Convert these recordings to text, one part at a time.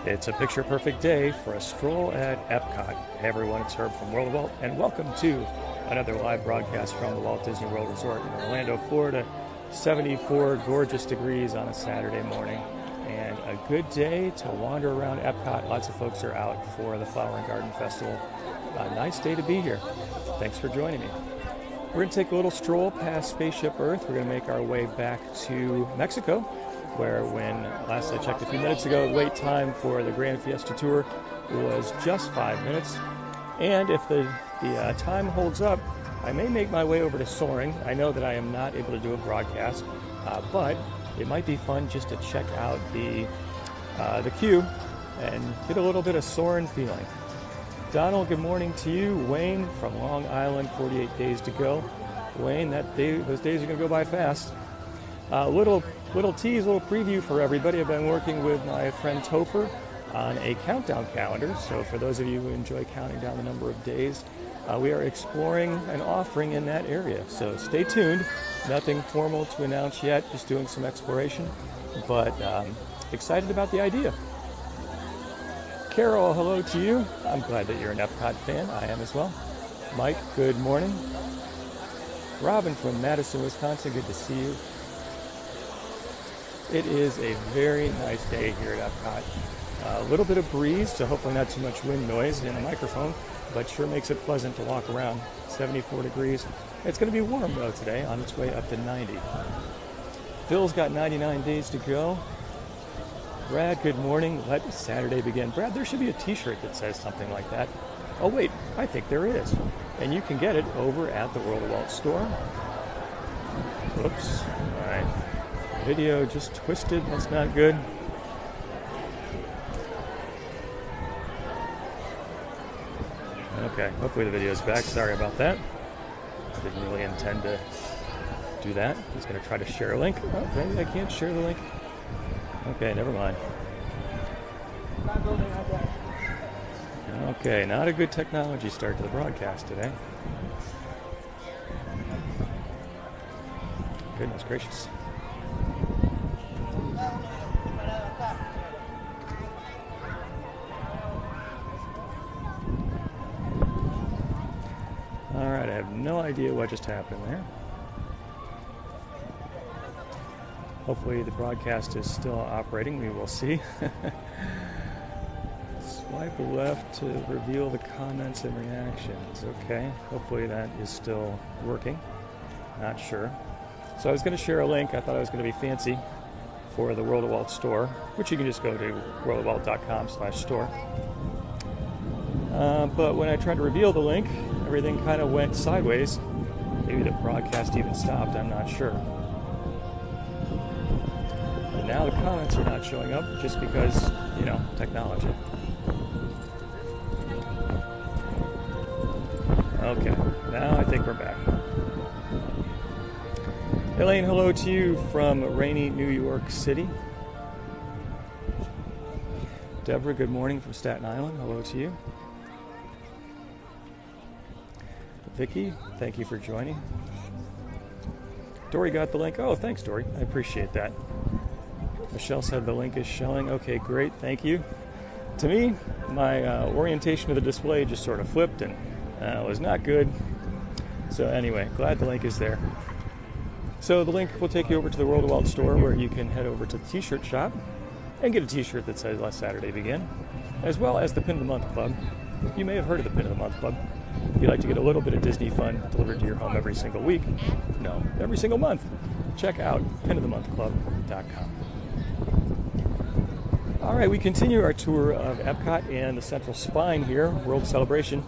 It's a picture-perfect day for a stroll at EPCOT. Hey everyone, it's Herb from World of Walt, and welcome to another live broadcast from the Walt Disney World Resort in Orlando, Florida. 74 gorgeous degrees on a Saturday morning, and a good day to wander around EPCOT. Lots of folks are out for the Flower and Garden Festival. A nice day to be here. Thanks for joining me. We're going to take a little stroll past Spaceship Earth. We're going to make our way back to Mexico, where when last I checked a few minutes ago, the wait time for the Grand Fiesta Tour was just 5 minutes. And if the time holds up, I may make my way over to Soaring. I know that I am not able to do a broadcast, but it might be fun just to check out the queue and get a little bit of Soaring feeling. Donald, good morning to you. Wayne from Long Island, 48 days to go. Wayne, those days are going to go by fast. Little tease, little preview for everybody. I've been working with my friend Topher on a countdown calendar. So for those of you who enjoy counting down the number of days, we are exploring an offering in that area. So stay tuned. Nothing formal to announce yet, just doing some exploration, but excited about the idea. Carol, hello to you. I'm glad that you're an EPCOT fan. I am as well. Mike, good morning. Robin from Madison, Wisconsin, good to see you. It is a very nice day here at EPCOT. A little bit of breeze, so hopefully not too much wind noise in the microphone, but sure makes it pleasant to walk around. 74 degrees. It's going to be warm though today, on its way up to 90. Phil's got 99 days to go. Brad, good morning. Let Saturday begin. Brad, there should be a t-shirt that says something like that. Oh wait, I think there is. And you can get it over at the World of Walt store. Whoops. All right. Video just twisted. That's not good. Okay, hopefully the video's back. Sorry about that. Didn't really intend to do that. He's going to try to share a link. Oh, maybe I can't share the link. Okay, never mind. Okay, not a good technology start to the broadcast today. Goodness gracious. Alright, I have no idea what just happened there. Hopefully the broadcast is still operating. We will see. Swipe left to reveal the comments and reactions. Okay, hopefully that is still working. Not sure. So I was going to share a link. I thought I was going to be fancy for the World of Walt store, which you can just go to worldofwalt.com/store. But when I tried to reveal the link, everything kind of went sideways. Maybe the broadcast even stopped, I'm not sure. And now the comments are not showing up just because, technology. Okay, now I think we're back. Elaine, hello to you from rainy New York City. Deborah, good morning from Staten Island. Hello to you. Vicky, thank you for joining. Dory got the link. Oh, thanks, Dory. I appreciate that. Michelle said the link is showing. Okay, great. Thank you. To me, my orientation of the display just sort of flipped and was not good. So anyway, glad the link is there. So the link will take you over to the World of Walt store, where you can head over to the t-shirt shop and get a t-shirt that says Let Saturday Begin, as well as the Pin of the Month Club. You may have heard of the Pin of the Month Club. If you'd like to get a little bit of Disney fun delivered to your home every single week, no, every single month, check out pinofthemonthclub.com. All right, we continue our tour of EPCOT and the Central Spine here, World Celebration,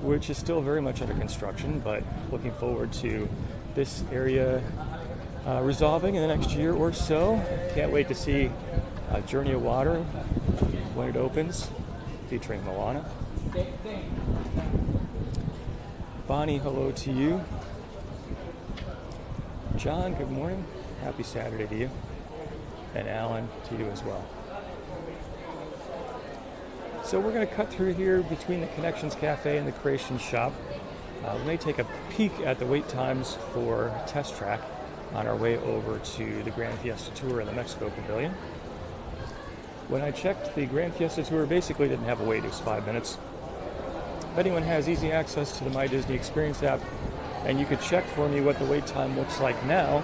which is still very much under construction, but looking forward to this area resolving in the next year or so. Can't wait to see Journey of Water when it opens, featuring Moana. Bonnie, hello to you. John, good morning. Happy Saturday to you. And Alan, to you as well. So we're going to cut through here between the Connections Cafe and the Creation Shop. We may take a peek at the wait times for Test Track on our way over to the Grand Fiesta Tour in the Mexico Pavilion. When I checked, the Grand Fiesta Tour basically didn't have a wait. It was 5 minutes. If anyone has easy access to the My Disney Experience app, and you could check for me what the wait time looks like now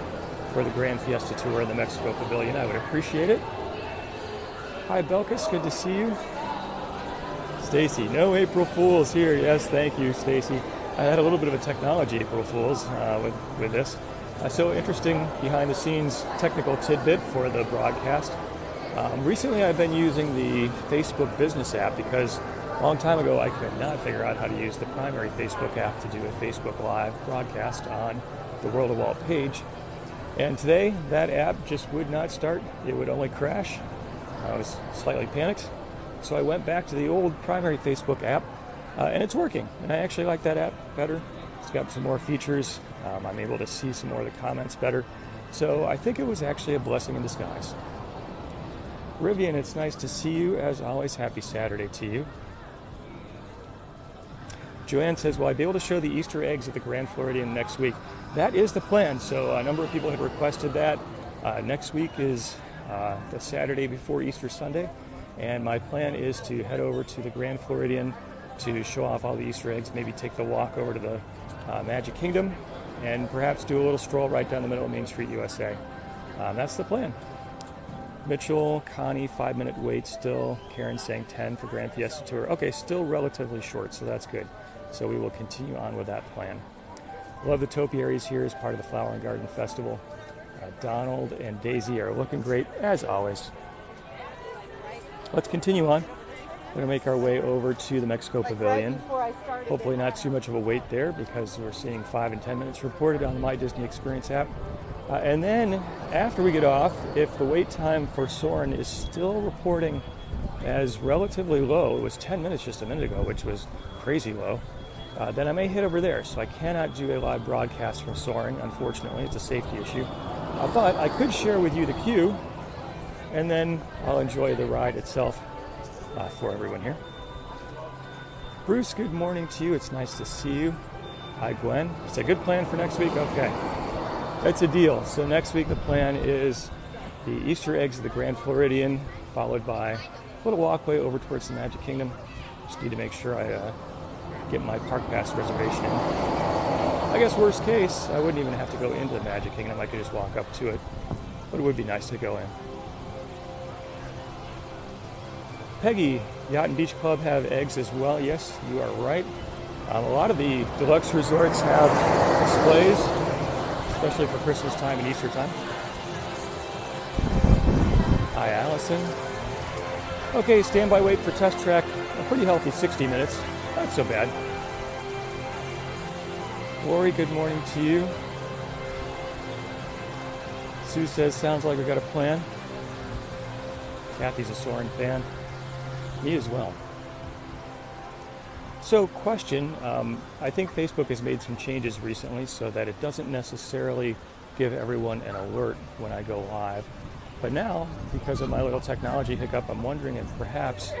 for the Grand Fiesta Tour in the Mexico Pavilion, I would appreciate it. Hi, Belkis. Good to see you. Stacy, no April Fools here. Yes, thank you, Stacy. I had a little bit of a technology April Fools with this. So interesting behind-the-scenes technical tidbit for the broadcast. Recently, I've been using the Facebook Business app because a long time ago I could not figure out how to use the primary Facebook app to do a Facebook Live broadcast on the World of Walt page. And today, that app just would not start. It would only crash. I was slightly panicked. So I went back to the old primary Facebook app, and it's working. And I actually like that app better. It's got some more features. I'm able to see some more of the comments better. So I think it was actually a blessing in disguise. Rivian, it's nice to see you. As always, happy Saturday to you. Joanne says, will I be able to show the Easter eggs at the Grand Floridian next week? That is the plan. So a number of people had requested that. Next week is the Saturday before Easter Sunday. And my plan is to head over to the Grand Floridian to show off all the Easter eggs, maybe take the walk over to the Magic Kingdom, and perhaps do a little stroll right down the middle of Main Street, USA. That's the plan. Mitchell, Connie, 5-minute wait still. Karen saying 10 for Grand Fiesta Tour. Okay, still relatively short, so that's good. So we will continue on with that plan. Love the topiaries here as part of the Flower and Garden Festival. Donald and Daisy are looking great, as always. Let's continue on. We're going to make our way over to the Mexico Pavilion. Hopefully not too much of a wait there because we're seeing 5 and 10 minutes reported on the My Disney Experience app. And then after we get off, if the wait time for Soarin' is still reporting as relatively low, it was 10 minutes just a minute ago, which was crazy low, then I may head over there. So I cannot do a live broadcast from Soarin', unfortunately. It's a safety issue. But I could share with you the queue, and then I'll enjoy the ride itself for everyone here. Bruce, good morning to you. It's nice to see you. Hi, Gwen. It's a good plan for next week? Okay. That's a deal. So next week the plan is the Easter eggs of the Grand Floridian, followed by a little walkway over towards the Magic Kingdom. Just need to make sure I get my park pass reservation in. I guess worst case, I wouldn't even have to go into the Magic Kingdom. I could just walk up to it. But it would be nice to go in. Peggy, Yacht and Beach Club have eggs as well. Yes, you are right. A lot of the deluxe resorts have displays, especially for Christmas time and Easter time. Hi, Allison. Okay, standby wait for test track. A pretty healthy 60 minutes. Not so bad. Lori, good morning to you. Sue says, sounds like we got a plan. Kathy's a Soarin' fan. Me as well. So, question, I think Facebook has made some changes recently so that it doesn't necessarily give everyone an alert when I go live. But now, because of my little technology hiccup, I'm wondering if perhaps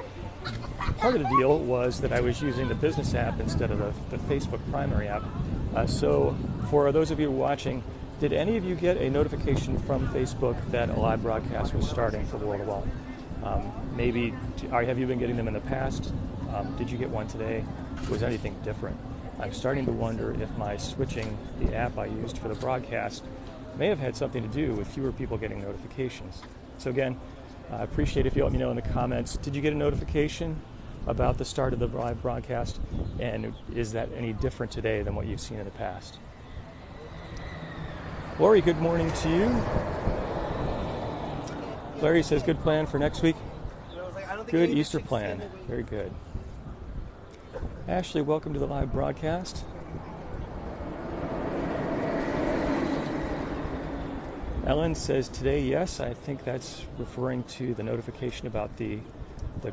part of the deal was that I was using the business app instead of the Facebook primary app. So, for those of you watching, did any of you get a notification from Facebook that a live broadcast was starting for World of Walt? Maybe, have you been getting them in the past? Did you get one today? Was anything different? I'm starting to wonder if my switching the app I used for the broadcast may have had something to do with fewer people getting notifications. So again, I appreciate if you let me know in the comments. Did you get a notification about the start of the live broadcast? And is that any different today than what you've seen in the past? Lori, good morning to you. Larry says, good plan for next week. Good Easter plan. Very good. Ashley, welcome to the live broadcast. Ellen says today, yes. I think that's referring to the notification about the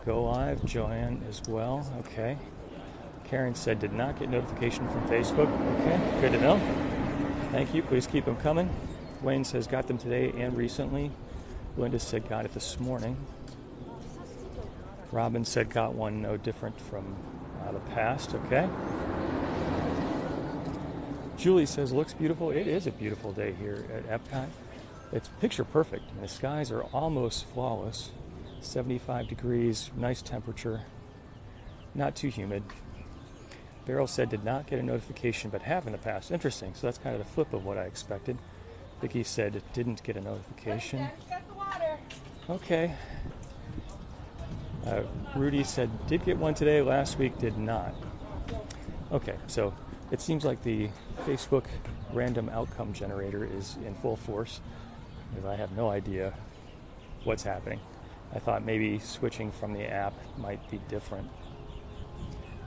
go live. Joanne as well. Okay. Karen said did not get notification from Facebook. Okay, good to know. Thank you. Please keep them coming. Wayne says got them today and recently. Linda said got it this morning. Robin said got one no different from the past. Okay. Julie says looks beautiful. It is a beautiful day here at EPCOT. It's picture perfect. The skies are almost flawless. 75 degrees, nice temperature, not too humid. Beryl said did not get a notification but have in the past. Interesting, so that's kind of the flip of what I expected. Vicky said didn't get a notification. Okay. Rudy said did get one today, last week did not. Okay, so it seems like the Facebook random outcome generator is in full force, because I have no idea what's happening. I thought maybe switching from the app might be different.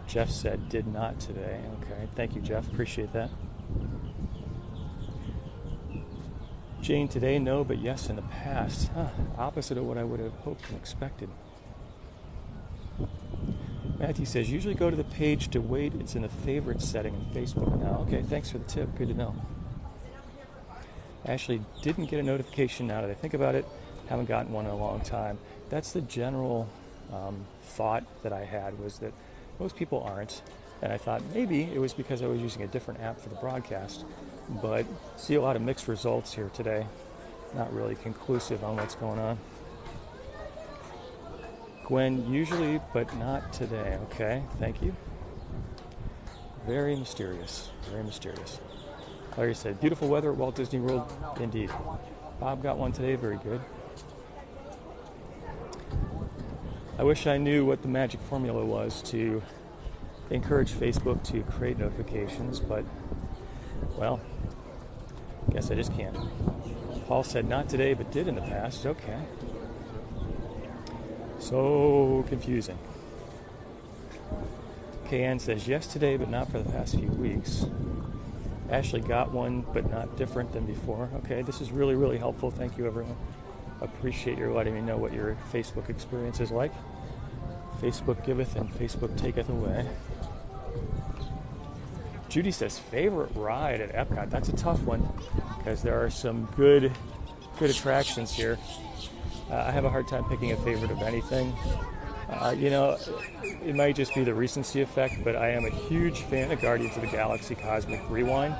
Jeff said did not today. Okay, thank you, Jeff. Appreciate that. Jane, today, no, but yes in the past. Opposite of what I would have hoped and expected. Matthew says, usually go to the page to wait. It's in the favorites setting in Facebook now. Okay, thanks for the tip. Good to know. Ashley didn't get a notification now that I think about it. Haven't gotten one in a long time. That's the general thought that I had, was that most people aren't. And I thought maybe it was because I was using a different app for the broadcast. But see a lot of mixed results here today. Not really conclusive on what's going on. Gwen, usually, but not today. Okay, thank you. Very mysterious. Very mysterious. Larry said, beautiful weather at Walt Disney World. Indeed. Bob got one today. Very good. I wish I knew what the magic formula was to encourage Facebook to create notifications, but, well, guess I just can't. Paul said not today, but did in the past. Okay. So confusing. KN says yes today, but not for the past few weeks. Ashley got one, but not different than before. Okay, this is really, really helpful. Thank you, everyone. Appreciate your letting me know what your Facebook experience is like. Facebook giveth and Facebook taketh away. Judy says favorite ride at EPCOT. That's a tough one because there are some good attractions here. I have a hard time picking a favorite of anything. It might just be the recency effect, but I am a huge fan of Guardians of the Galaxy Cosmic Rewind.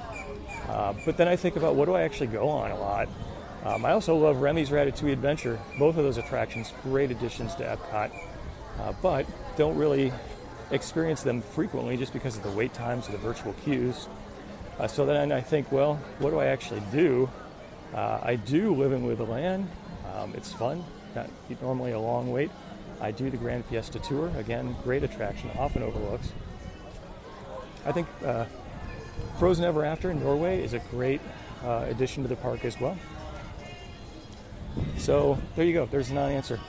But then I think about what do I actually go on a lot. I also love Remy's Ratatouille Adventure. Both of those attractions, great additions to EPCOT, but don't really experience them frequently just because of the wait times or the virtual queues. So then I think, well, what do I actually do? I do Living with the Land. It's fun, not normally a long wait. I do the Grand Fiesta Tour. Again, great attraction, often overlooked. I think Frozen Ever After in Norway is a great addition to the park as well. So there you go. There's a non-answer.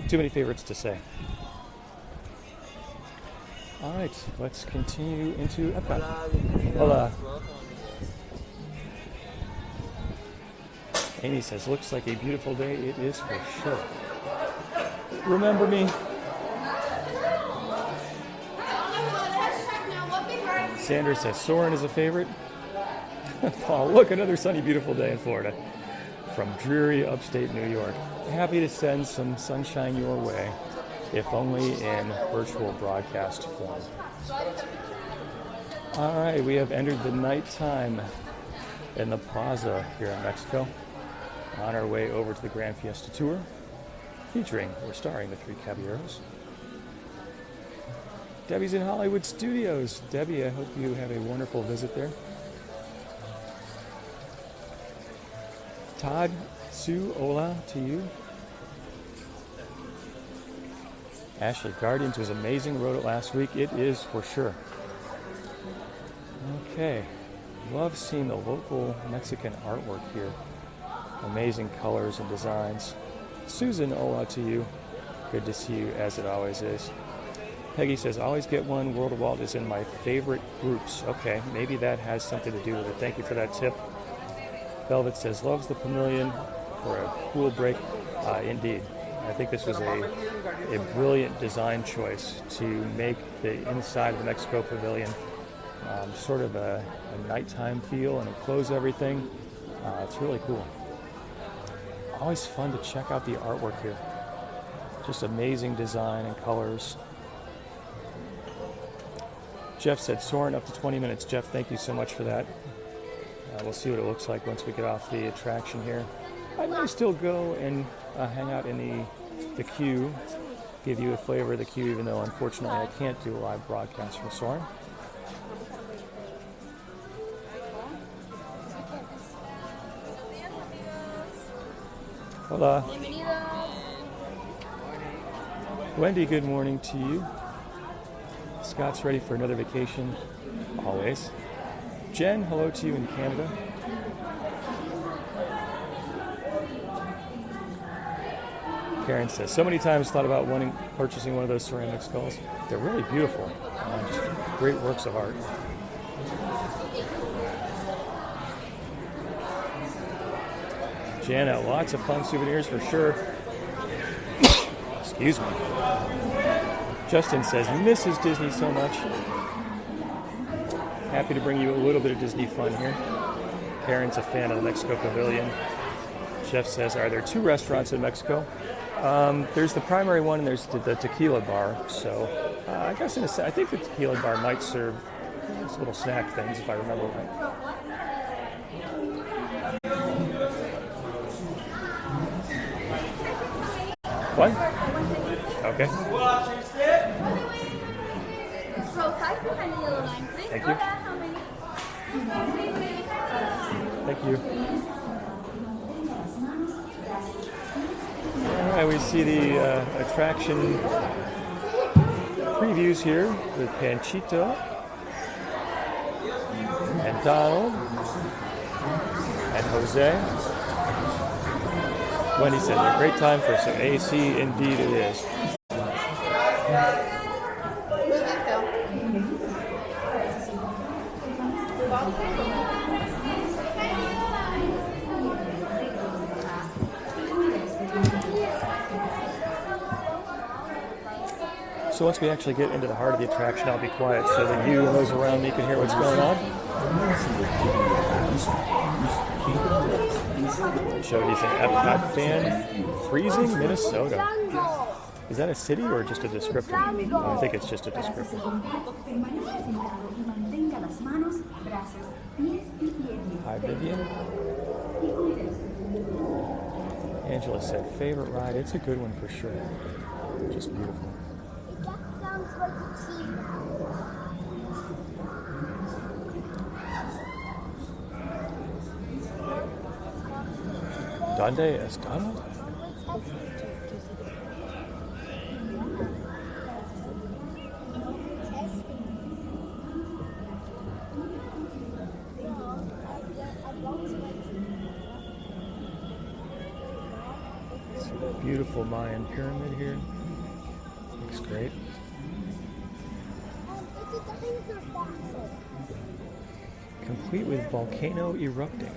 Too many favorites to say. All right, let's continue into EPCOT. Hola. Amy says, looks like a beautiful day. It is for sure. Remember me. Sandra says, Soarin' is a favorite. Oh, look, another sunny, beautiful day in Florida. From dreary upstate New York. Happy to send some sunshine your way, if only in virtual broadcast form. All right, we have entered the nighttime in the plaza here in Mexico. On our way over to the Grand Fiesta Tour, starring the Three Caballeros. Debbie's in Hollywood Studios. Debbie, I hope you have a wonderful visit there. Todd, Sue, hola to you. Ashley, Guardians was amazing. Wrote it last week. It is for sure. Okay. Love seeing the local Mexican artwork here. Amazing colors and designs. Susan, hola to you. Good to see you, as it always is. Peggy says, always get one. World of Walt is in my favorite groups. Okay, maybe that has something to do with it. Thank you for that tip. Velvet says, loves the Pavilion for a cool break. Indeed. I think this was a brilliant design choice to make the inside of the Mexico Pavilion sort of a nighttime feel and enclose everything. It's really cool. Always fun to check out the artwork here. Just amazing design and colors. Jeff said, soaring up to 20 minutes. Jeff, thank you so much for that. We'll see what it looks like once we get off the attraction here. I may still go and hang out in the the queue, give you a flavor of the queue, even though unfortunately I can't do a live broadcast from Soren. Hola. Wendy, good morning to you. Scott's ready for another vacation, always. Jen, hello to you in Canada. Karen says, so many times thought about purchasing one of those ceramic skulls. They're really beautiful. Just great works of art. Jana, lots of fun souvenirs for sure. Excuse me. Justin says, misses Disney so much. Happy to bring you a little bit of Disney fun here. Karen's a fan of the Mexico Pavilion. Jeff says, are there 2 restaurants in Mexico? There's the primary one and there's the tequila bar. So I guess I think the tequila bar might serve these little snack things if I remember right. What? Okay. Thank you. Thank you. All right, we see the attraction previews here with Panchito and Donald and Jose. Wendy said, a great time for some AC. Indeed it is. So once we actually get into the heart of the attraction, I'll be quiet so that you and those around me can hear what's going on. Showed he's an EPCOT fan. Freezing, Minnesota. Is that a city or just a descriptor? I think it's just a descriptor. Hi, Vivian. Angela said, favorite ride. It's a good one for sure. Just beautiful. Donde es Donald? See the beautiful Mayan pyramid here. Looks great. Complete with volcano erupting.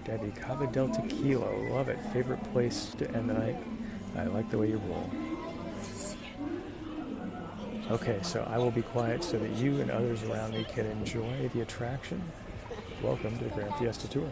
Debbie, Cava del Tequila, love it. Favorite place to end the night. I like the way you roll. Okay, so I will be quiet so that you and others around me can enjoy the attraction. Welcome to the Grand Fiesta Tour.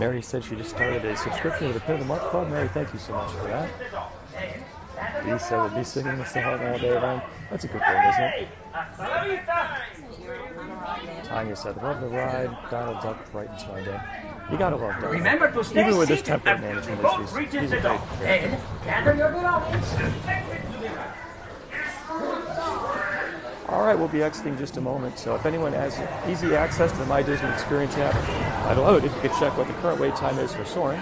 Mary said she just started a subscription to the Pin of the Month Club. Mary, thank you so much for that. Dee said we'll be singing the song all day long. That's a good thing, isn't it? Tanya said, love the ride. Donald Duck brightens my day. You gotta love Donald. Remember to stay even with his seated temper until management the boat issues. reaches He's the a dock. great Then gather your belongings. All right, we'll be exiting just a moment. So if anyone has easy access to the My Disney Experience app, I'd love it if you could check what the current wait time is for Soarin'.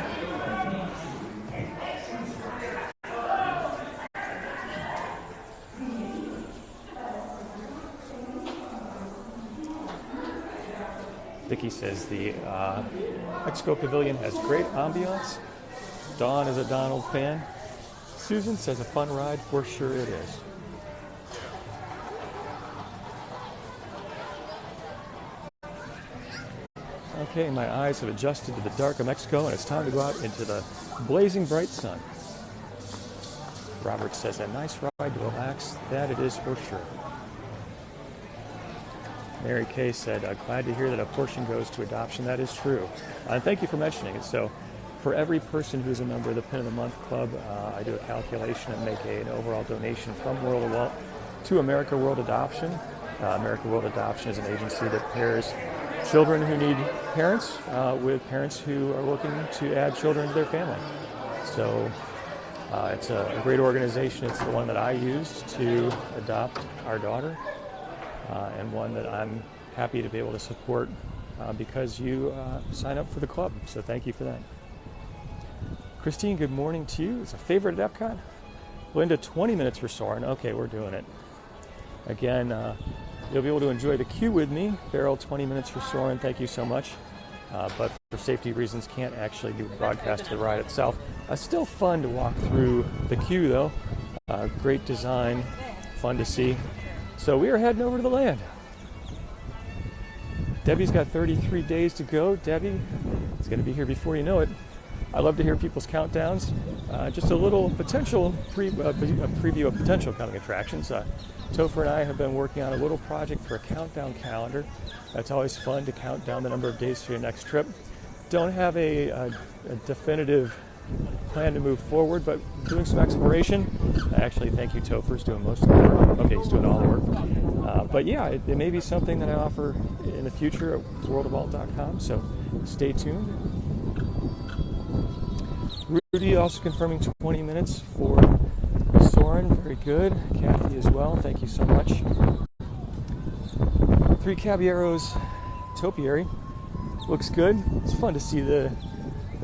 Vicky says the Mexico Pavilion has great ambiance. Dawn is a Donald fan. Susan says a fun ride, for sure it is. Okay, my eyes have adjusted to the dark of Mexico, and it's time to go out into the blazing bright sun. Robert says a nice ride to relax. That it is for sure. Mary Kay said, glad to hear that a portion goes to adoption. That is true. And thank you for mentioning it. So for every person who's a member of the Pin of the Month Club, I do a calculation and make an overall donation from World of Walt to America World Adoption. America World Adoption is an agency that pairs children who need parents with parents who are looking to add children to their family. So it's a great organization. It's the one that I used to adopt our daughter. And one that I'm happy to be able to support because you sign up for the club. So thank you for that. Christine, good morning to you. It's a favorite at EPCOT. Linda, 20 minutes for Soarin'. Okay, we're doing it. Again, you'll be able to enjoy the queue with me. Beryl, 20 minutes for Soarin'. Thank you so much. But for safety reasons, can't actually do a broadcast of the ride itself. Still fun to walk through the queue, though. Great design, fun to see. So we are heading over to the land. Debbie's got 33 days to go. Debbie is going to be here before you know it. I love to hear people's countdowns. Just a little potential preview of potential coming attractions. Topher and I have been working on a little project for a countdown calendar. That's always fun to count down the number of days to your next trip. Don't have a definitive plan to move forward, but doing some exploration. Actually, thank you, Topher's doing most of the work. Okay, he's doing all the work. But yeah, it may be something that I offer in the future at worldofalt.com, so stay tuned. Rudy also confirming 20 minutes for Soarin'. Very good. Kathy as well. Thank you so much. Three Caballeros topiary. Looks good. It's fun to see the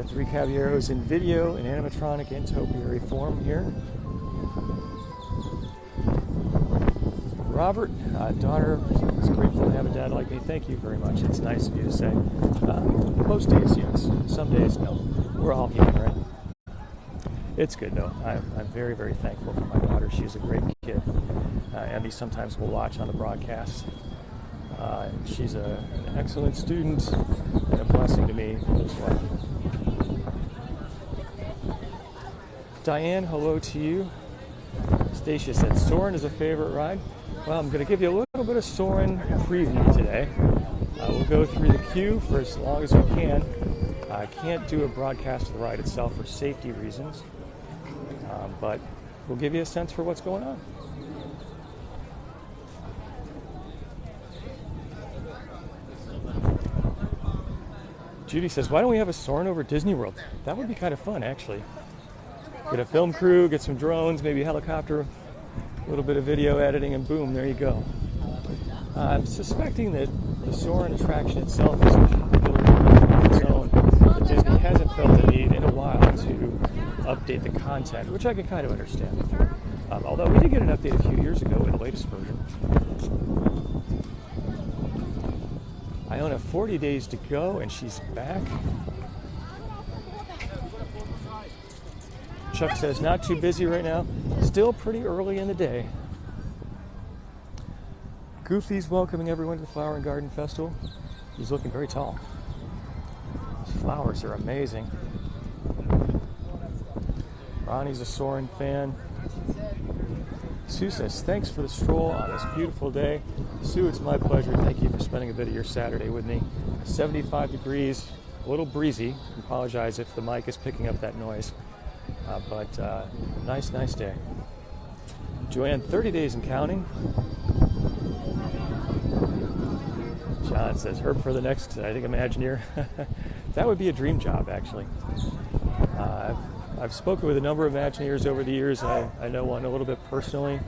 Three Caballeros in video, in animatronic, and topiary form here. Robert, daughter, it's grateful to have a dad like me. Thank you very much. It's nice of you to say. Most days, yes. Some days, no. We're all human, right? It's good, though. I'm very, very thankful for my daughter. She's a great kid. Andy sometimes will watch on the broadcast. She's an excellent student and a blessing to me as well. Diane, hello to you. Stacia said, Soarin' is a favorite ride. Well, I'm going to give you a little bit of Soarin' preview today. We'll go through the queue for as long as we can. I can't do a broadcast of the ride itself for safety reasons, but we'll give you a sense for what's going on. Judy says, why don't we have a Soarin' over Disney World? That would be kind of fun, actually. Get a film crew, get some drones, maybe a helicopter, a little bit of video editing, and boom, there you go. I'm suspecting that the Soarin' attraction itself is popular on its own, but Disney hasn't felt the need in a while to update the content, which I can kind of understand. Although we did get an update a few years ago in the latest version. Iona have 40 days to go, and she's back. Chuck says, not too busy right now. Still pretty early in the day. Goofy's welcoming everyone to the Flower and Garden Festival. He's looking very tall. These flowers are amazing. Ronnie's a Soarin' fan. Sue says, thanks for the stroll on this beautiful day. Sue, it's my pleasure. Thank you for spending a bit of your Saturday with me. 75 degrees, A little breezy. I apologize if the mic is picking up that noise. But nice day. Joanne, 30 days and counting. John says, Herb for the next, I think, Imagineer. That would be a dream job, actually. I've spoken with a number of Imagineers over the years. I know one a little bit personally.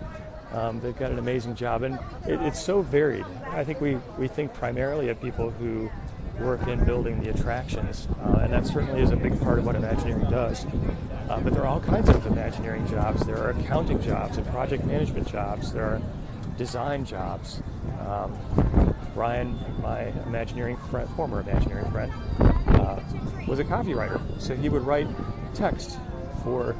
They've got an amazing job, and it's so varied. I think we think primarily of people who work in building the attractions, and that certainly is a big part of what Imagineering does. But there are all kinds of Imagineering jobs. There are accounting jobs and project management jobs. There are design jobs. Brian, my Imagineering friend, former Imagineering friend, was a copywriter, so he would write text for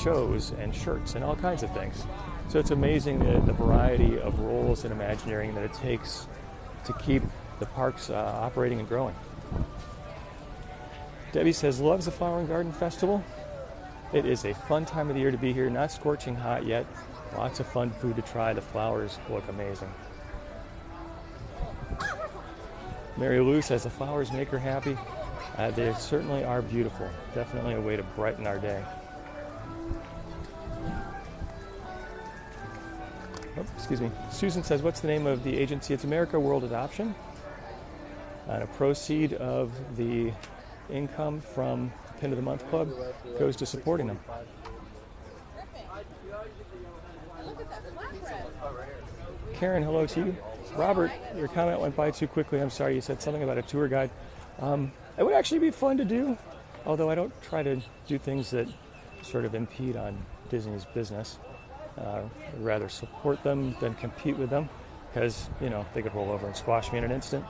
shows and shirts and all kinds of things. So it's amazing the variety of roles in Imagineering that it takes to keep the parks operating and growing. Debbie says, loves the Flower and Garden Festival. It is a fun time of the year to be here, not scorching hot yet. Lots of fun food to try. The flowers look amazing. Mary Lou says, the flowers make her happy. They certainly are beautiful. Definitely a way to brighten our day. Oh, excuse me. Susan says, what's the name of the agency? It's America World Adoption. And a proceed of the income from Pin of the Month Club goes to supporting them. Karen, hello to you. Robert, your comment went by too quickly. I'm sorry, you said something about a tour guide. It would actually be fun to do, although I don't try to do things that sort of impede on Disney's business. I'd rather support them than compete with them, because, they could roll over and squash me in an instant.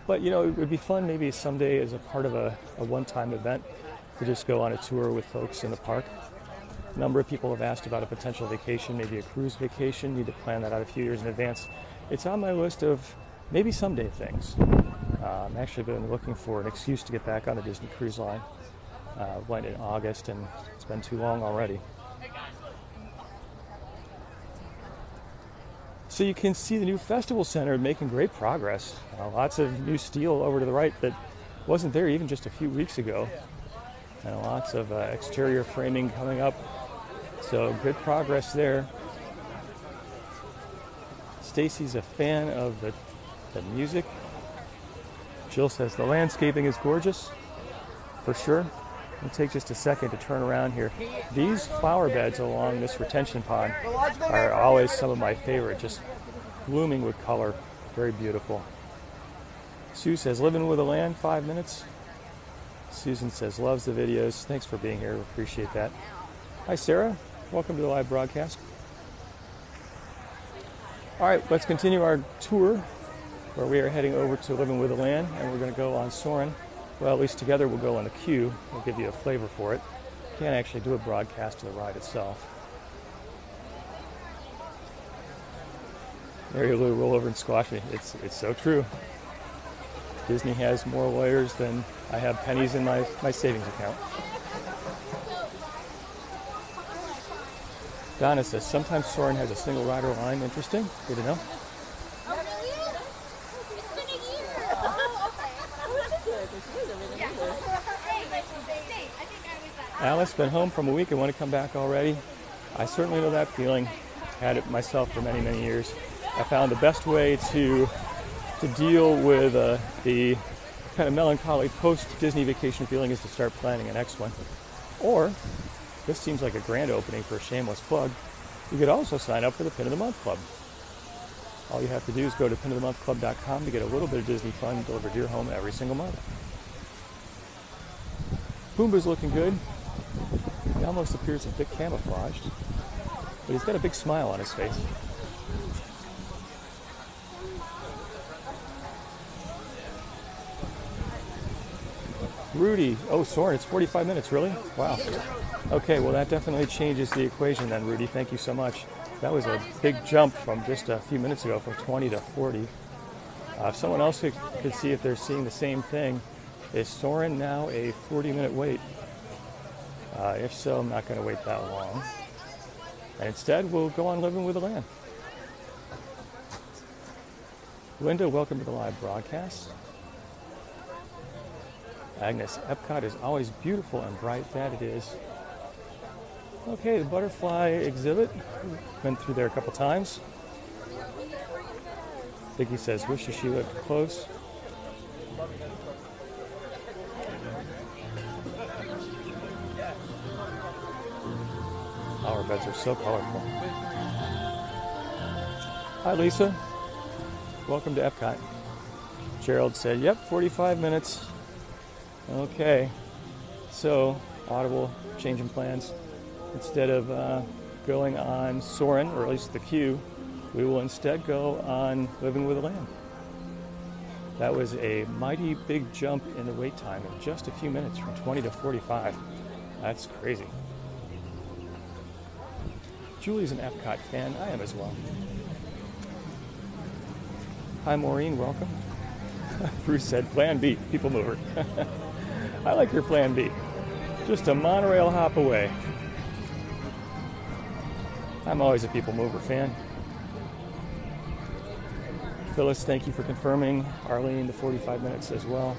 But, it would be fun maybe someday as a part of a one-time event to just go on a tour with folks in the park. A number of people have asked about a potential vacation, maybe a cruise vacation. Need to plan that out a few years in advance. It's on my list of maybe someday things. I've actually been looking for an excuse to get back on the Disney Cruise Line. Went in August, and it's been too long already. So you can see the new Festival Center making great progress. Lots of new steel over to the right that wasn't there even just a few weeks ago. And lots of exterior framing coming up. So good progress there. Stacy's a fan of the music. Jill says the landscaping is gorgeous, for sure. It'll take just a second to turn around here. These flower beds along this retention pond are always some of my favorite, just blooming with color. Very beautiful. Sue says, living with a land, 5 minutes. Susan says, loves the videos. Thanks for being here. Appreciate that. Hi, Sarah. Welcome to the live broadcast. All right, let's continue our tour where we are heading over to Living with the Land, and we're going to go on Soarin'. Well, at least together we'll go on the queue. We'll give you a flavor for it. Can't actually do a broadcast of the ride itself. Mary Lou, roll over and squash me. It's so true. Disney has more lawyers than I have pennies in my savings account. Donna says, sometimes Soarin' has a single rider line. Interesting. Good to know. Alice, been home from a week and want to come back already. I certainly know that feeling. Had it myself for many, many years. I found the best way to deal with the kind of melancholy post-Disney vacation feeling is to start planning a next one. Or, this seems like a grand opening for a shameless plug, you could also sign up for the Pin of the Month Club. All you have to do is go to pinofthemonthclub.com to get a little bit of Disney fun delivered to your home every single month. Pumbaa's looking good. He almost appears a bit camouflaged, but he's got a big smile on his face. Rudy, Soarin', it's 45 minutes, really? Wow. Okay, well that definitely changes the equation then, Rudy. Thank you so much. That was a big jump from just a few minutes ago, from 20 to 40. If someone else could see if they're seeing the same thing, is Soarin' now a 40-minute wait? If so, I'm not going to wait that long. And instead, we'll go on Living with the Land. Linda, welcome to the live broadcast. Agnes, Epcot is always beautiful and bright. That it is. Okay, the butterfly exhibit. Been through there a couple times. Vicky says, wishes she lived close. Flower beds are so colorful. Hi, Lisa. Welcome to Epcot. Gerald said, yep, 45 minutes. Okay. So, Audible changing plans. Instead of going on Soarin', or at least the queue, we will instead go on Living with the Land. That was a mighty big jump in the wait time in just a few minutes, from 20 to 45. That's crazy. Julie's an Epcot fan. I am as well. Hi, Maureen. Welcome. Bruce said, Plan B, people mover. I like your Plan B. Just a monorail hop away. I'm always a people mover fan. Phyllis, thank you for confirming. Arlene, the 45 minutes as well.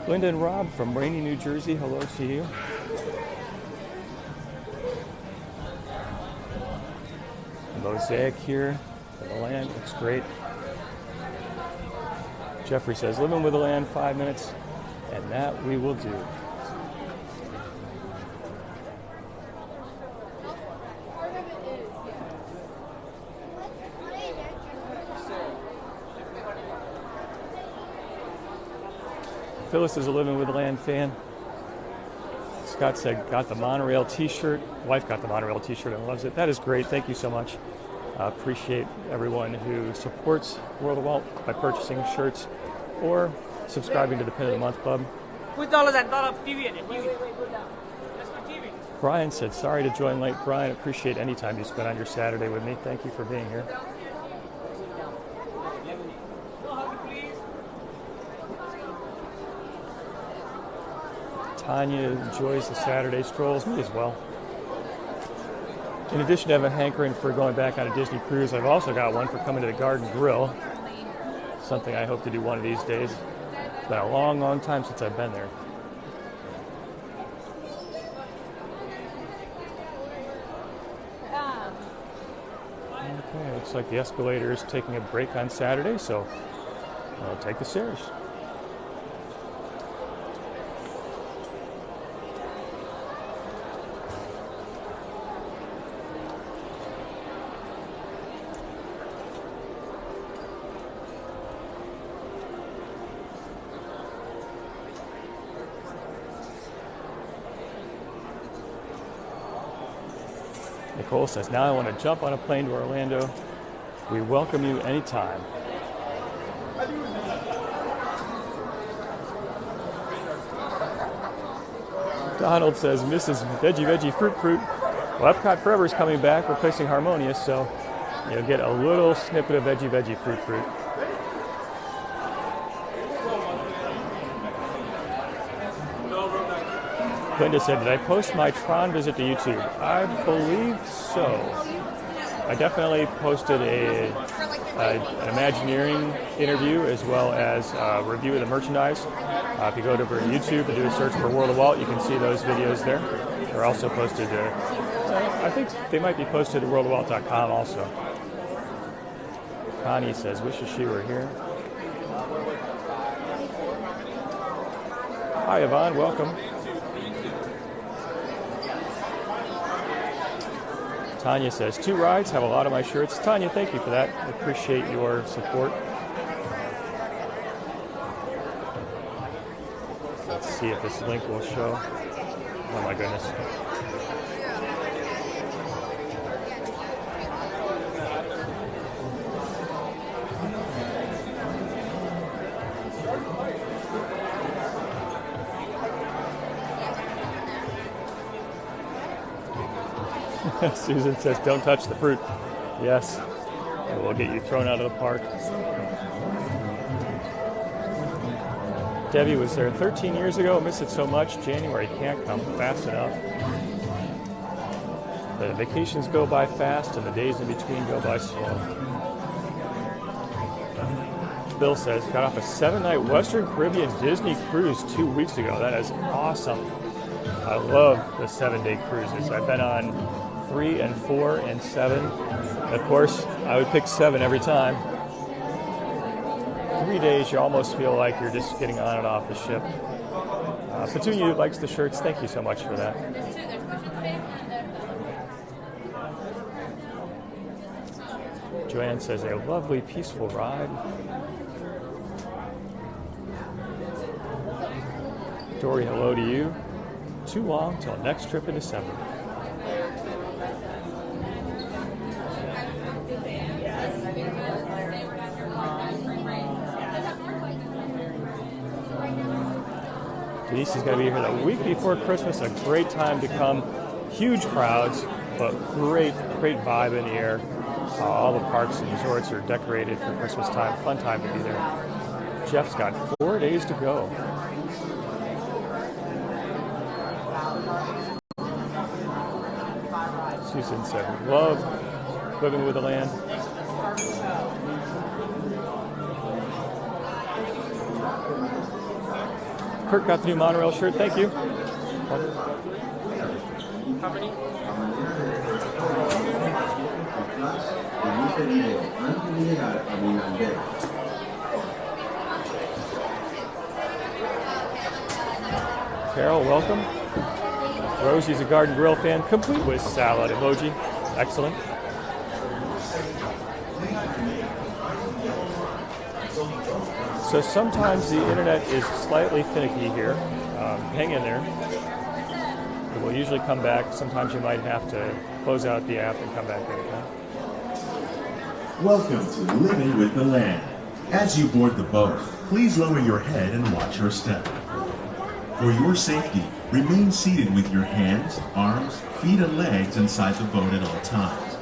Linda and Rob from Rainy, New Jersey, hello to you. The mosaic here for the land looks great. Jeffrey says, Living with the Land, 5 minutes, and that we will do. Phyllis is a Living with the Land fan. Scott said, got the monorail t-shirt. Wife got the monorail t-shirt and loves it. That is great. Thank you so much. Appreciate everyone who supports World of Walt by purchasing shirts or subscribing to the Pin of the Month Club. Brian said, sorry to join late. Brian, appreciate any time you spend on your Saturday with me. Thank you for being here. Tanya enjoys the Saturday strolls, me as well. In addition to having a hankering for going back on a Disney cruise, I've also got one for coming to the Garden Grill. Something I hope to do one of these days. It's been a long, long time since I've been there. Okay, looks like the escalator is taking a break on Saturday, so I'll take the stairs. Nicole says, now I want to jump on a plane to Orlando. We welcome you anytime. Donald says, Mrs. Veggie Fruit. Well, Epcot Forever is coming back, replacing Harmonious, so you'll get a little snippet of Veggie Fruit. Linda said, did I post my Tron visit to YouTube? I believe so. I definitely posted an Imagineering interview as well as a review of the merchandise. If you go to YouTube and do a search for World of Walt, you can see those videos there. They're also posted I think they might be posted to worldofwalt.com also. Connie says, wishes she were here. Hi, Yvonne, welcome. Tanya says, 2 rides, have a lot of my shirts. Tanya, thank you for that. I appreciate your support. Let's see if this link will show. Oh my goodness. Susan says, don't touch the fruit. Yes, it will get you thrown out of the park. Debbie was there 13 years ago. Missed it so much. January can't come fast enough. The vacations go by fast and the days in between go by slow. Bill says, got off a 7-night Western Caribbean Disney cruise 2 weeks ago. That is awesome. I love the 7-day cruises. I've been on 3 and 4 and 7. Of course, I would pick 7 every time. 3 days, you almost feel like you're just getting on and off the ship. Petunia likes the shirts. Thank you so much for that. Joanne says, a lovely, peaceful ride. Dory, hello to you. Too long till next trip in December. Denise is going to be here the week before Christmas. A great time to come. Huge crowds, but great vibe in the air. All the parks and resorts are decorated for Christmas time. Fun time to be there. Jeff's got 4 days to go. Susan said, love living with the land. Kurt got the new monorail shirt. Thank you. How many? Carol, welcome. Rosie's a Garden Grill fan, complete with salad emoji. Excellent. So sometimes the internet is slightly finicky here. Hang in there. It will usually come back. Sometimes you might have to close out the app and come back in. Welcome to Living with the Land. As you board the boat, please lower your head and watch your step. For your safety, remain seated with your hands, arms, feet, and legs inside the boat at all times.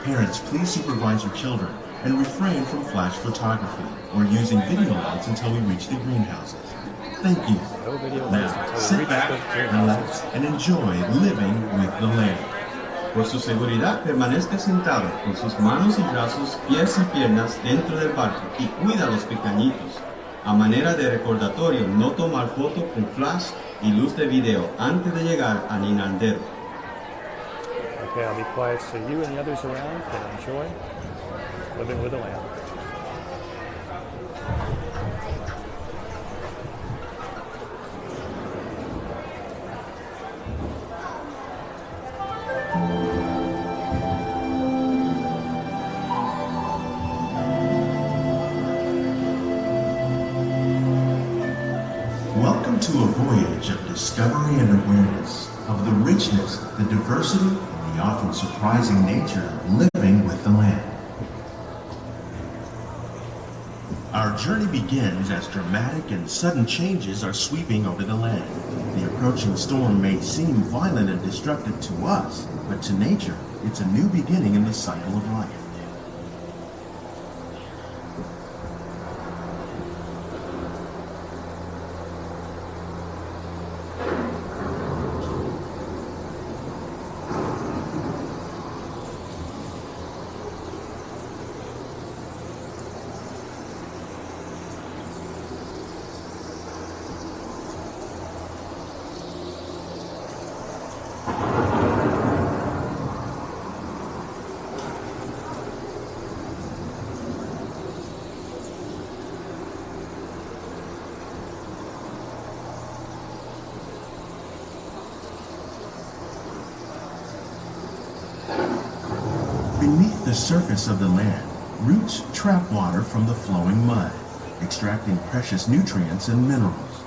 Parents, please supervise your children and refrain from flash photography or using video lights until we reach the greenhouses. Thank you. Now, sit back, relax, and enjoy living with the land. Por su seguridad, permanezca sentado con sus manos y brazos, pies y piernas dentro del barco y cuida a los pequeñitos. A manera de recordatorio, no tomar foto con flash y luz de video antes de llegar al inandero. Okay, I'll be quiet so you and the others around can enjoy living with the land. Welcome to a voyage of discovery and awareness of the richness, the diversity, and the often surprising nature of living with the land. Our journey begins as dramatic and sudden changes are sweeping over the land. The approaching storm may seem violent and destructive to us, but to nature, it's a new beginning in the cycle of life. Beneath the surface of the land, roots trap water from the flowing mud, extracting precious nutrients and minerals.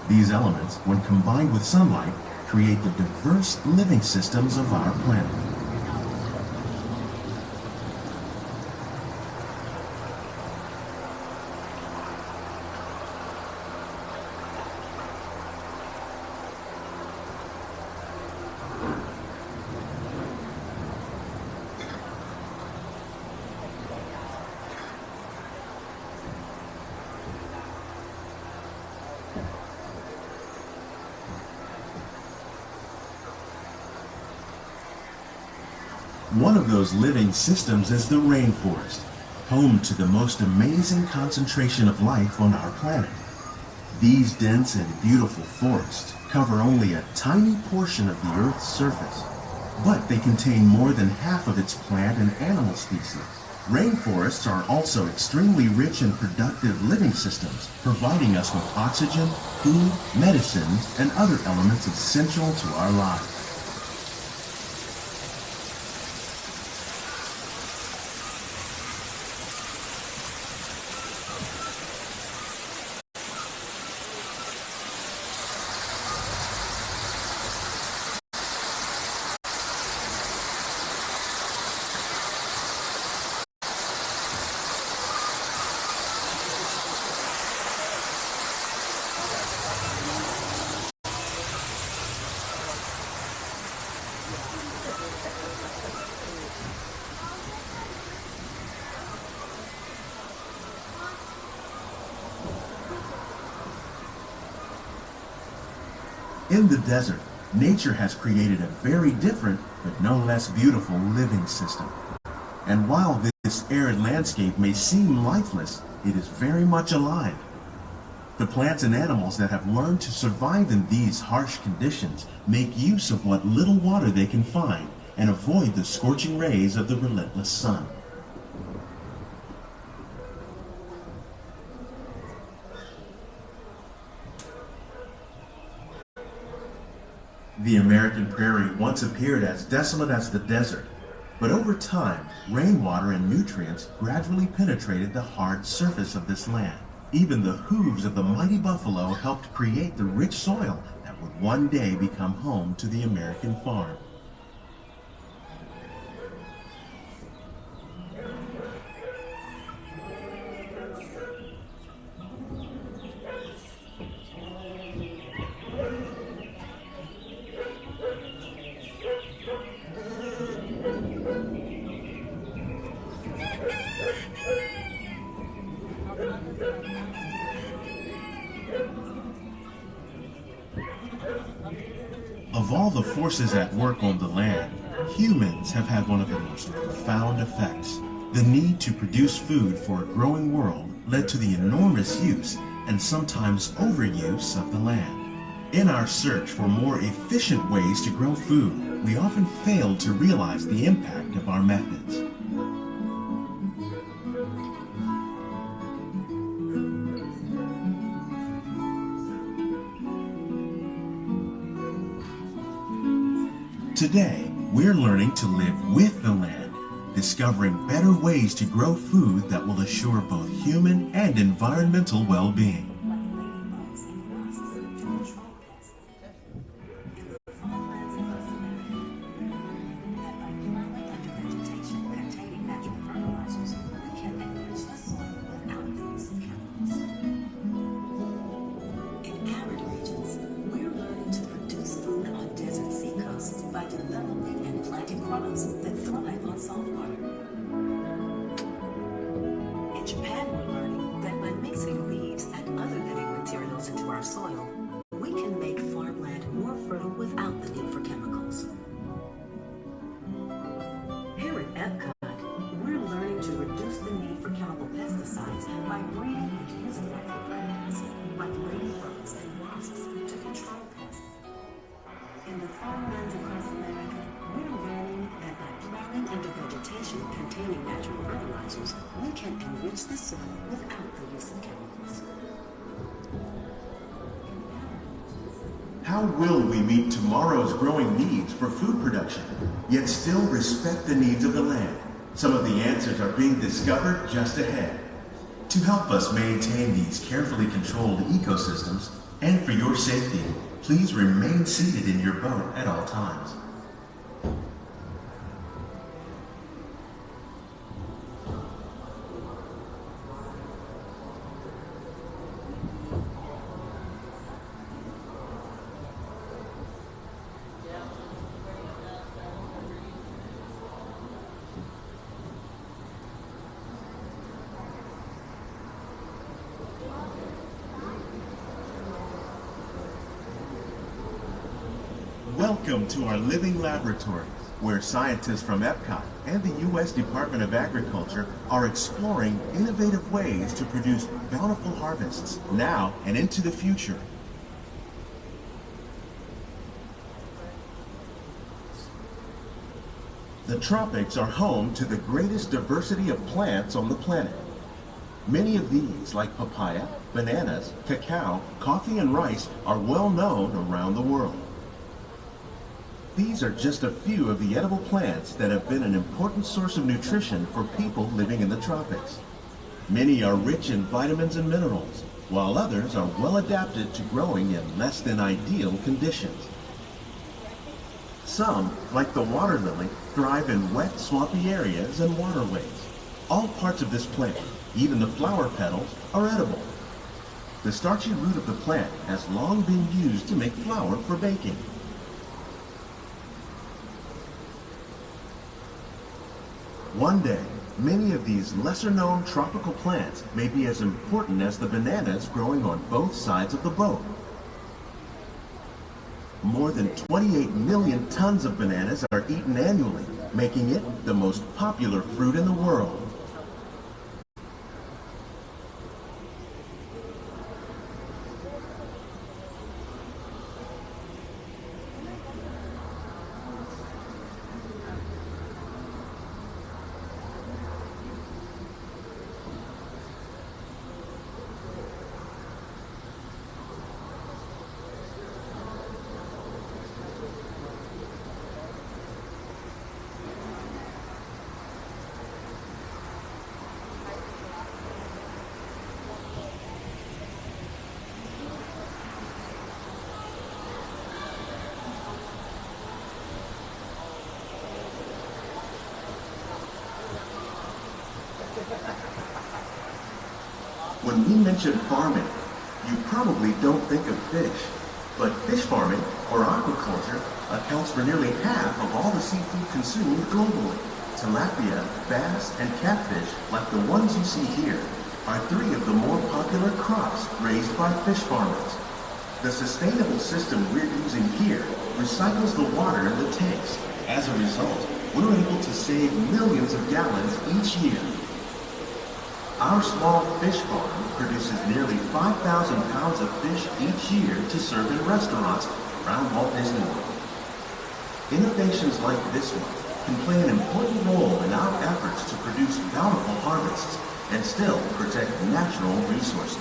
These elements, when combined with sunlight, create the diverse living systems of our planet. One of those living systems is the rainforest. home to the most amazing concentration of life on our planet. These dense and beautiful forests cover only a tiny portion of the Earth's surface, but they contain more than half of its plant and animal species. Rainforests are also extremely rich and productive living systems, providing us with oxygen, food, medicines, and other elements essential to our lives. In the desert, nature has created a very different, but no less beautiful living system. And while this arid landscape may seem lifeless, it is very much alive. The plants and animals that have learned to survive in these harsh conditions make use of what little water they can find and avoid the scorching rays of the relentless sun. The American prairie once appeared as desolate as the desert, but over time, rainwater and nutrients gradually penetrated the hard surface of this land. Even the hooves of the mighty buffalo helped create the rich soil that would one day become home to the American farm. Of all the forces at work on the land, humans have had one of the most profound effects. The need to produce food for a growing world led to the enormous use and sometimes overuse of the land. In our search for more efficient ways to grow food, we often failed to realize the impact of our methods. Today, we're learning to live with the land, discovering better ways to grow food that will assure both human and environmental well-being. By developing and planting crops that thrive on salt water. In Japan, we're learning that by mixing leaves and other living materials into our soil, we can make farmland more fertile without the need for chemicals. Here at EPCOT, we're learning to reduce the need for chemical pesticides by breeding and using natural predators like ladybugs and wasps to control pests. In the farmlands across America, we're learning that by plowing under vegetation containing natural fertilizers, we can enrich the soil without the use of chemicals. How will we meet tomorrow's growing needs for food production, yet still respect the needs of the land? Some of the answers are being discovered just ahead. To help us maintain these carefully controlled ecosystems, and for your safety, please remain seated in your boat at all times. Welcome to our living laboratories. where scientists from EPCOT and the U.S. Department of Agriculture are exploring innovative ways to produce bountiful harvests now and into the future. The tropics are home to the greatest diversity of plants on the planet. Many of these, like papaya, bananas, cacao, coffee, and rice, are well known around the world. These are just a few of the edible plants that have been an important source of nutrition for people living in the tropics. Many are rich in vitamins and minerals, while others are well adapted to growing in less than ideal conditions. Some, like the water lily, thrive in wet, swampy areas and waterways. All parts of this plant, even the flower petals, are edible. The starchy root of the plant has long been used to make flour for baking. One day, many of these lesser-known tropical plants may be as important as the bananas growing on both sides of the boat. More than 28 million tons of bananas are eaten annually, making it the most popular fruit in the world. When we mention farming, you probably don't think of fish. But fish farming, or aquaculture, accounts for nearly half of all the seafood consumed globally. Tilapia, bass, and catfish, like the ones you see here, are three of the more popular crops raised by fish farmers. The sustainable system we're using here recycles the water in the tanks. As a result, we're able to save millions of gallons each year. Our small fish farm produces nearly 5,000 pounds of fish each year to serve in restaurants around Walt Disney World. Innovations like this one can play an important role in our efforts to produce bountiful harvests and still protect natural resources.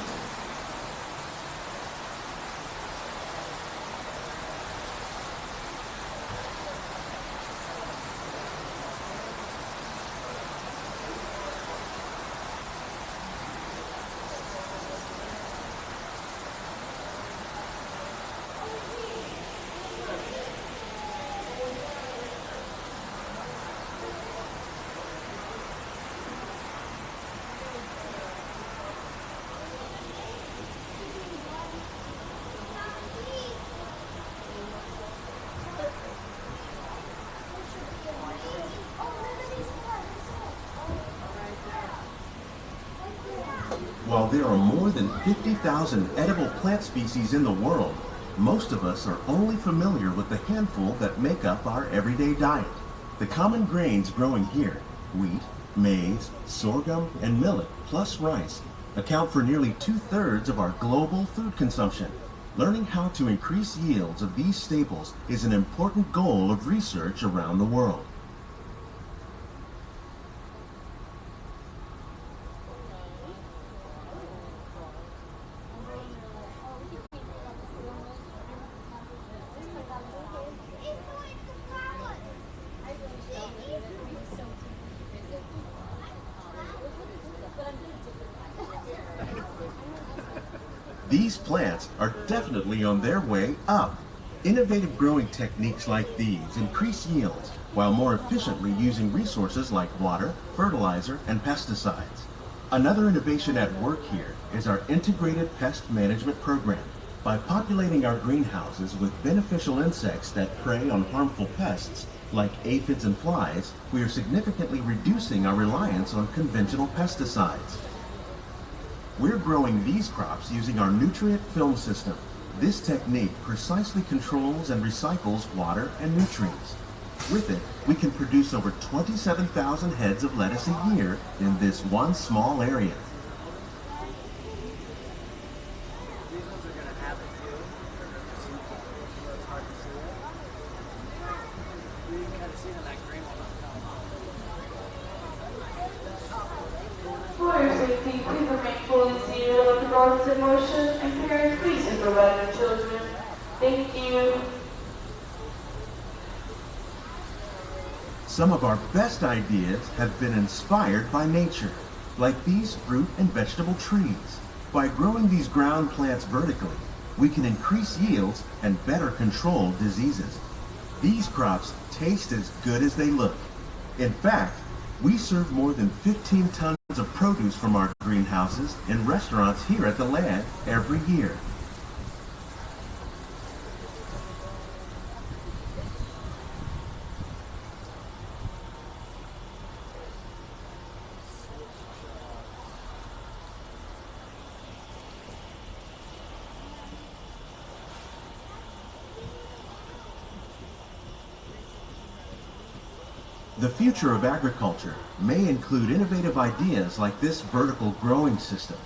While there are more than 50,000 edible plant species in the world, most of us are only familiar with the handful that make up our everyday diet. The common grains growing here, wheat, maize, sorghum, and millet, plus rice, account for nearly 2/3 of our global food consumption. Learning how to increase yields of these staples is an important goal of research around the world. These plants are definitely on their way up. Innovative growing techniques like these increase yields while more efficiently using resources like water, fertilizer, and pesticides. Another innovation at work here is our integrated pest management program. By populating our greenhouses with beneficial insects that prey on harmful pests, like aphids and flies, we are significantly reducing our reliance on conventional pesticides. We're growing these crops using our nutrient film system. This technique precisely controls and recycles water and nutrients. With it, we can produce over 27,000 heads of lettuce a year in this one small area. For your safety, please remain fully seated with the rollers in motion, and parents, please supervise your children. Thank you. Some of our best ideas have been inspired by nature, like these fruit and vegetable trees. By growing these ground plants vertically, we can increase yields and better control diseases. These crops taste as good as they look. In fact, we serve more than 15 tons of produce from our greenhouses in restaurants here at the land every year. The future of agriculture may include innovative ideas like this vertical growing system.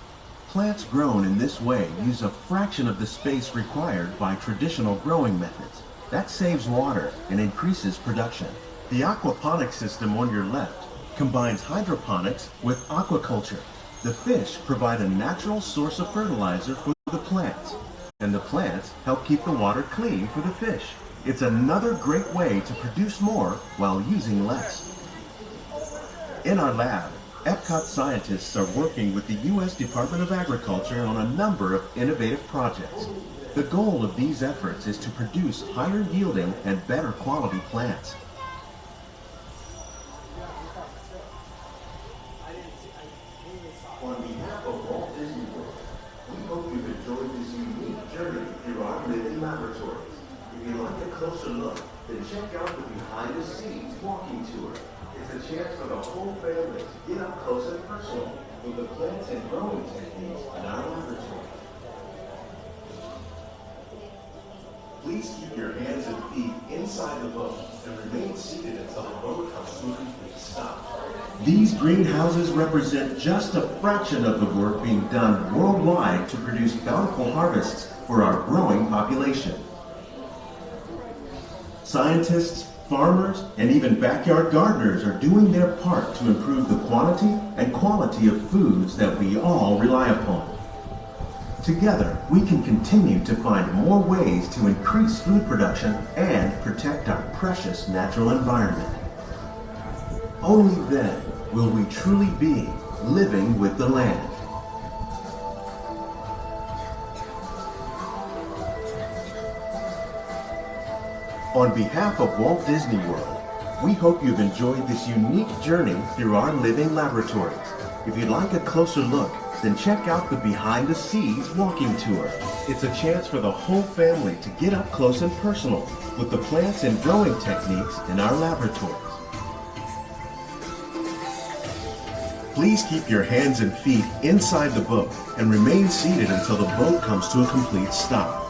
Plants grown in this way use a fraction of the space required by traditional growing methods. That saves water and increases production. The aquaponics system on your left combines hydroponics with aquaculture. The fish provide a natural source of fertilizer for the plants, and the plants help keep the water clean for the fish. It's another great way to produce more while using less. In our lab, EPCOT scientists are working with the U.S. Department of Agriculture on a number of innovative projects. The goal of these efforts is to produce higher yielding and better quality plants. On behalf of Walt Disney World, we hope you've enjoyed this unique journey through our living laboratories. If you'd like a closer look, then check out the behind the scenes walking tour. It's a chance for the whole family to get up close and personal with the plants and growing techniques in our laboratory. Please keep your hands and feet inside the boat and remain seated until the boat comes to a complete stop. These greenhouses represent just a fraction of the work being done worldwide to produce bountiful harvests for our growing population. Scientists, farmers, and even backyard gardeners are doing their part to improve the quantity and quality of foods that we all rely upon. Together, we can continue to find more ways to increase food production and protect our precious natural environment. Only then will we truly be living with the land. On behalf of Walt Disney World, we hope you've enjoyed this unique journey through our living laboratories. If you'd like a closer look, then check out the behind the scenes walking tour. It's a chance for the whole family to get up close and personal with the plants and growing techniques in our laboratories. Please keep your hands and feet inside the boat and remain seated until the boat comes to a complete stop.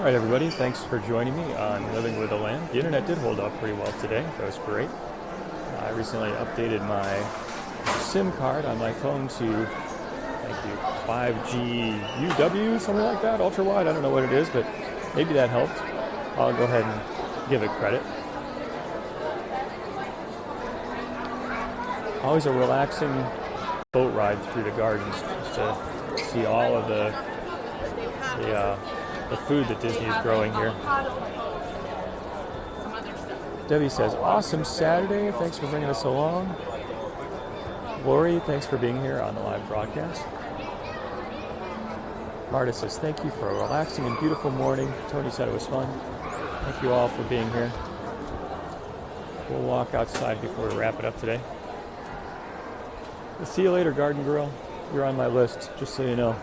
All right, everybody, thanks for joining me on Living with the Land. The internet did hold up pretty well today. That was great. I recently updated my SIM card on my phone to, thank you, 5G UW, something like that, ultra wide. I don't know what it is, but maybe that helped. I'll go ahead and give it credit. Always a relaxing boat ride through the gardens, just to see all of the food that Disney is growing here. Debbie says, awesome Saturday. Thanks for bringing us along. Lori, thanks for being here on the live broadcast. Marta says, thank you for a relaxing and beautiful morning. Tony said it was fun. Thank you all for being here. We'll walk outside before we wrap it up today. We'll see you later, Garden Grill. You're on my list, just so you know.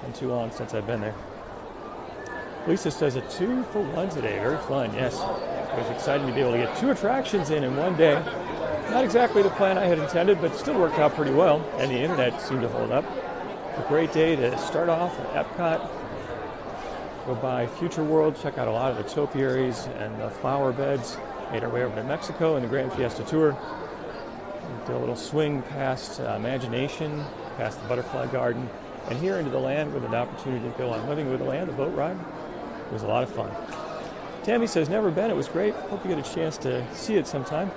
Been too long since I've been there. Lisa says a 2-for-1 today. Very fun, yes. It was exciting to be able to get 2 attractions in one day. Not exactly the plan I had intended, but still worked out pretty well, and the internet seemed to hold up. A great day to start off at EPCOT. Go by Future World, check out a lot of the topiaries and the flower beds. Made our way over to Mexico and the Grand Fiesta Tour. Did a little swing past Imagination, past the Butterfly Garden, and here into the land with an opportunity to go on Living with the Land, the boat ride. It was a lot of fun. Tammy says, never been. It was great. Hope you get a chance to see it sometime.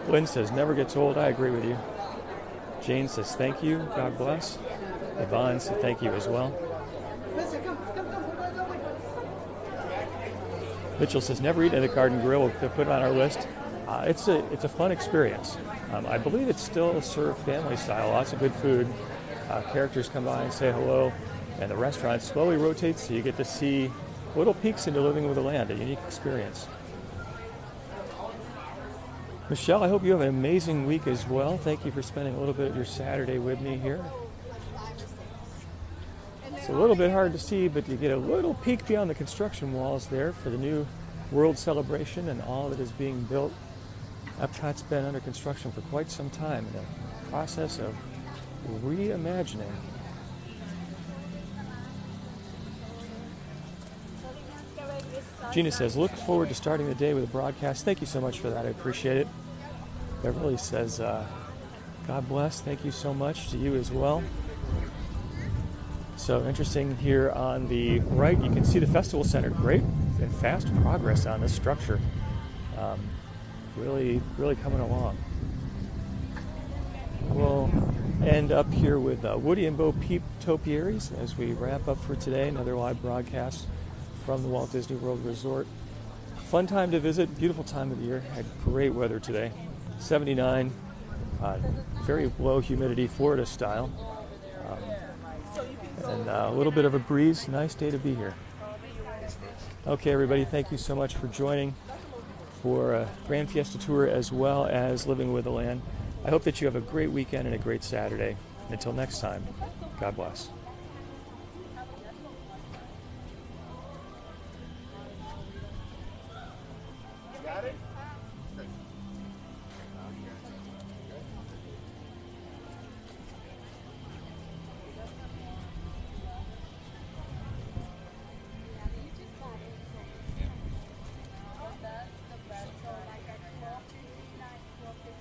Lynn says, never gets old. I agree with you. Jane says, thank you. God bless. Yvonne says, thank you as well. Mitchell says, never eaten at a Garden Grill. We'll put it on our list. It's a fun experience. I believe it's still served family style. Lots of good food. Characters come by and say hello. And the restaurant slowly rotates so you get to see little peeks into Living with the Land, a unique experience. Michelle, I hope you have an amazing week as well. Thank you for spending a little bit of your Saturday with me here. It's a little bit hard to see, but you get a little peek beyond the construction walls there for the new World Celebration and all that is being built. EPCOT's been under construction for quite some time in the process of reimagining. Gina says, look forward to starting the day with a broadcast. Thank you so much for that. I appreciate it. Beverly says, God bless. Thank you so much to you as well. So interesting here on the right, you can see the festival center. Great and fast progress on this structure. Really coming along. We'll end up here with Woody and Bo Peep topiaries as we wrap up for today. Another live broadcast from the Walt Disney World Resort. Fun time to visit, beautiful time of the year. Had great weather today, 79, very low humidity, Florida style, and a little bit of a breeze. Nice day to be here. Okay, everybody, thank you so much for joining for Grand Fiesta Tour as well as Living with the Land. I hope that you have a great weekend and a great Saturday. Until next time, God bless.